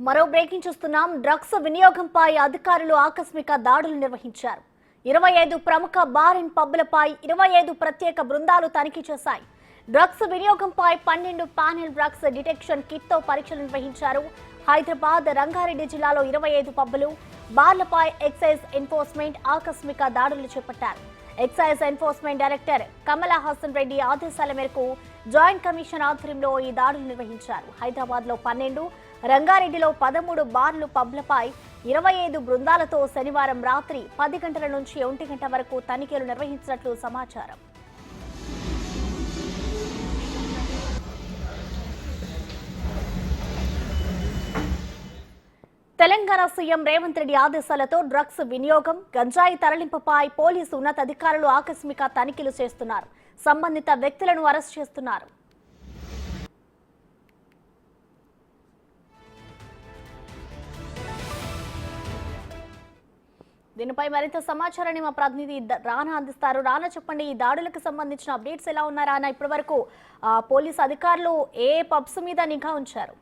మరో బ్రేకింగ్ చూస్తున్నాం. డ్రగ్స్ వినియోగంపై అధికారులు ఆకస్మిక దాడులు నిర్వహించారు. 25 ప్రముఖ బార్ అండ్ పబ్లపై 25 ప్రత్యేక బృందాలు తనిఖీ చేశాయి. డ్రగ్స్ వినియోగంపై 12 ప్యానెల్ డ్రగ్స్ డిటెక్షన్ కిట్తో పరీక్షలు నిర్వహించారు. హైదరాబాద్, రంగారెడ్డి జిల్లాలో 25 పబ్బులు, బార్లపై ఎక్సైజ్ ఎన్ఫోర్స్మెంట్ ఆకస్మిక దాడులు చేపట్టారు. ఎక్సైజ్ ఎన్ఫోర్స్మెంట్ డైరెక్టర్ కమలా హాసన్ రెడ్డి ఆదేశాల మేరకు జాయింట్ కమిషన్ ఆధ్వర్యంలో ఈ దాడులు నిర్వహించారు. హైదరాబాద్ లో 12, రంగారెడ్డిలో 13 బార్లు, పబ్లపై 25 బృందాలతో శనివారం రాత్రి 10 గంటల నుంచి 1 గంట వరకు తనిఖీలు నిర్వహించినట్లు సమాచారం. తెలంగాణ సీఎం రేవంత్ రెడ్డి ఆదేశాలతో డ్రగ్స్ వినియోగం, గంజాయి తరలింపుపై పోలీసు ఉన్నతాధికారులు ఆకస్మిక తనిఖీలు చేస్తున్నారు. సంబంధిత వ్యక్తులను అరెస్ట్ చేస్తున్నారు. దీనిపై మరింత సమాచారాన్ని మా ప్రతినిధి రానా అందిస్తారు. రానా, చెప్పండి, ఈ దాడులకు సంబంధించిన అప్డేట్స్ ఎలా ఉన్నారా? ఇప్పటి వరకు పోలీసు అధికారులు ఏ పబ్స్ మీద నిఘా ఉంచారు?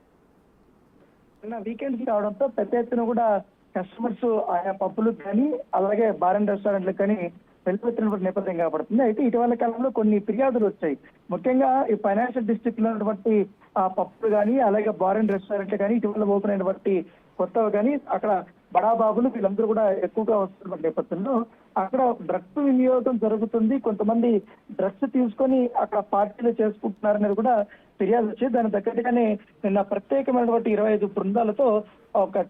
వీకెండ్స్ రావడంతో పెద్ద ఎత్తున కూడా కస్టమర్స్ ఆయా పబ్బులు కానీ అలాగే బార్ అండ్ రెస్టారెంట్లకు కానీ వెళ్ళిపోతున్నటువంటి నేపథ్యం కనబడుతుంది. అయితే ఇటీవల కాలంలో కొన్ని ఫిర్యాదులు వచ్చాయి. ముఖ్యంగా ఈ ఫైనాన్షియల్ డిస్ట్రిక్ట్ లో ఉన్నటువంటి ఆ పబ్బులు కానీ అలాగే బార్ అండ్ రెస్టారెంట్లు కానీ ఇటీవల ఓపెన్ అయినటువంటి కొత్తవి కానీ అక్కడ బడాబాబులు వీళ్ళందరూ కూడా ఎక్కువగా వస్తున్నటువంటి నేపథ్యంలో అక్కడ డ్రగ్స్ వినియోగం జరుగుతుంది, కొంతమంది డ్రగ్స్ తీసుకొని అక్కడ పార్టీలు చేసుకుంటున్నారనేది కూడా ఫిర్యాదు వచ్చి దాని దగ్గరగానే నిన్న ప్రత్యేకమైనటువంటి 25 బృందాలతో ఒక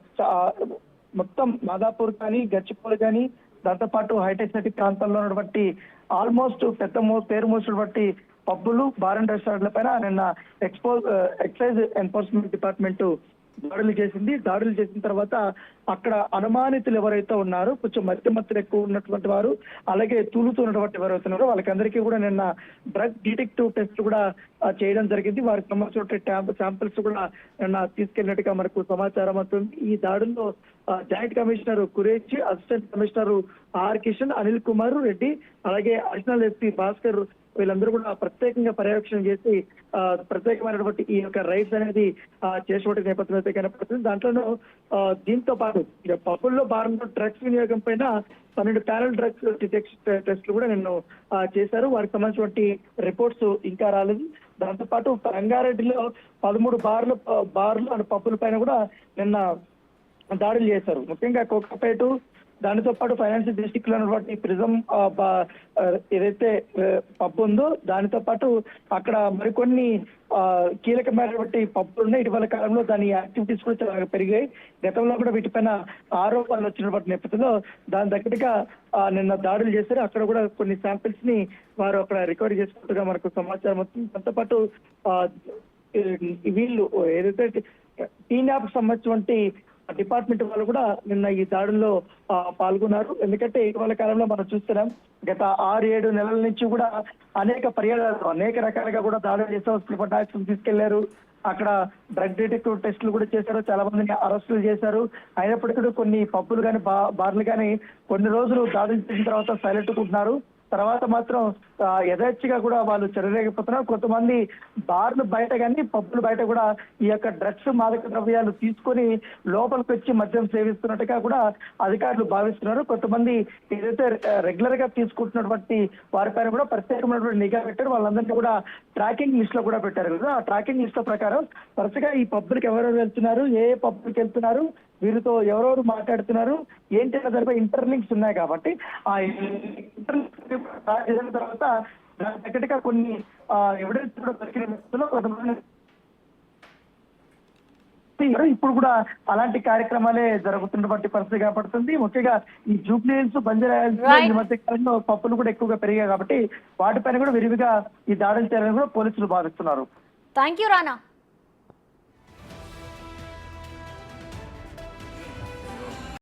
మొత్తం మాదాపూర్ కానీ గచ్చిపూర్ కానీ దాంతో పాటు హైటెక్ సిటీ ప్రాంతంలో ఉన్నటువంటి ఆల్మోస్ట్ పేరు మోసినటువంటి పబ్బులు, బార్ అండ్ రెస్టారెంట్ల పైన నిన్న ఎక్సైజ్ ఎన్ఫోర్స్మెంట్ డిపార్ట్మెంట్ దాడులు చేసింది. దాడులు చేసిన తర్వాత అక్కడ అనుమానితులు ఎవరైతే ఉన్నారో కొంచెం మధ్యమత్తులు ఎక్కువ ఉన్నటువంటి వారు అలాగే తూలుతున్నటువంటి ఎవరైతే ఉన్నారో వాళ్ళకందరికీ కూడా నిన్న డ్రగ్ డిటెక్టివ్ టెస్ట్ కూడా చేయడం జరిగింది. వారికి సంబంధించిన శాంపిల్స్ కూడా నిన్న తీసుకెళ్ళినట్టుగా మనకు సమాచారం అవుతుంది. ఈ దాడుల్లో joint commissioner Kuresh, assistant commissioner R Kishan, Anil Kumar Reddy అలాగే అడిషనల్ ఎస్పీ భాస్కర్ వీళ్ళందరూ కూడా ప్రత్యేకంగా పర్యవేక్షణ చేసి ప్రత్యేకమైనటువంటి ఈ యొక్క రైడ్స్ అనేది చేసేటువంటి నేపథ్యం అయితే కనపడుతుంది. దాంట్లోనూ దీంతో పాటు పబ్బుల్లో బార్లో డ్రగ్స్ వినియోగం పైన 12 ప్యానల్ డ్రగ్స్ డిటెక్షన్ టెస్టులు కూడా నిన్ను చేశారు. వారికి సంబంధించినటువంటి రిపోర్ట్స్ ఇంకా రాలేదు. దాంతో పాటు రంగారెడ్డిలో 13 బార్లు అండ్ పబ్బుల పైన కూడా నిన్న దాడులు చేశారు. ముఖ్యంగా కోకాపేట, దానితో పాటు ఫైనాన్షియల్ డిస్ట్రిక్ట్ లో ఉన్నటువంటి ప్రిజం ఏదైతే పబ్ ఉందో దానితో పాటు అక్కడ మరికొన్ని కీలకమైనటువంటి పబ్బులు ఉన్నాయి. ఇటీవల కాలంలో దాని యాక్టివిటీస్ కూడా చాలా పెరిగాయి. గతంలో కూడా వీటిపైన ఆరోపణలు వచ్చినటువంటి నేపథ్యంలో దాని దగ్గరగా నిన్న దాడులు చేశారు. అక్కడ కూడా కొన్ని శాంపిల్స్ ని వారు అక్కడ రికవరీ చేసుకున్నట్టుగా మనకు సమాచారం వస్తుంది. దాంతో పాటు వీళ్ళు ఏదైతే టీనాప్ సంబంధించినటువంటి డిపార్ట్మెంట్ వాళ్ళు కూడా నిన్న ఈ దాడుల్లో పాల్గొన్నారు. ఎందుకంటే ఇటీవల కాలంలో మనం చూస్తున్నాం గత 6-7 నెలల నుంచి కూడా అనేక పర్యాయాలు అనేక రకాలుగా కూడా దాడులు చేశారు. తీసుకెళ్లారు, అక్కడ డ్రగ్ డిటెక్టివ్ టెస్టులు కూడా చేశారు, చాలా మందిని అరెస్టులు చేశారు. అయినప్పటికీ కొన్ని పబ్బులు కానీ బార్లు కానీ కొన్ని రోజులు దాడులు చేసిన తర్వాత సైలెంట్ ఉంటున్నారు. తర్వాత మాత్రం యథేచ్ఛగా కూడా వాళ్ళు చెలరేగిపోతున్నారు. కొంతమంది బార్లు బయట కానీ పబ్బులు బయట కూడా ఈ యొక్క డ్రగ్స్ మాదక ద్రవ్యాలు తీసుకొని లోపలికి వచ్చి మద్యం సేవిస్తున్నట్టుగా కూడా అధికారులు భావిస్తున్నారు. కొంతమంది ఏదైతే రెగ్యులర్ గా తీసుకుంటున్నటువంటి వారిపైన కూడా ప్రత్యేకమైనటువంటి నిఘా పెట్టారు. వాళ్ళందరినీ కూడా ట్రాకింగ్ లిస్ట్ లో కూడా పెట్టారు కదా. ఆ ట్రాకింగ్ లిస్ట్ ప్రకారం వరుసగా ఈ పబ్బులకు ఎవరెవరు వెళ్తున్నారు, ఏ పబ్బులకు వెళ్తున్నారు, వీరితో ఎవరెవరు మాట్లాడుతున్నారు ఏంటి దానిపై ఇంటర్లింక్స్ ఉన్నాయి. కాబట్టి ఆ చేసిన తర్వాత దాని దగ్గరగా కొన్ని ఎవిడెన్స్ కూడా దొరికిన కొంతమంది ఇప్పుడు కూడా అలాంటి కార్యక్రమాలే జరుగుతున్నటువంటి పరిస్థితి కనపడుతుంది. ముఖ్యంగా ఈ జూబ్లీ హిల్స్, బంజారా ఈ మధ్య కాలంలో పప్పులు కూడా ఎక్కువగా పెరిగాయి కాబట్టి వాటిపైన కూడా విరివిగా ఈ దాడులు చేయాలని కూడా పోలీసులు భావిస్తున్నారు. Thank you Rana.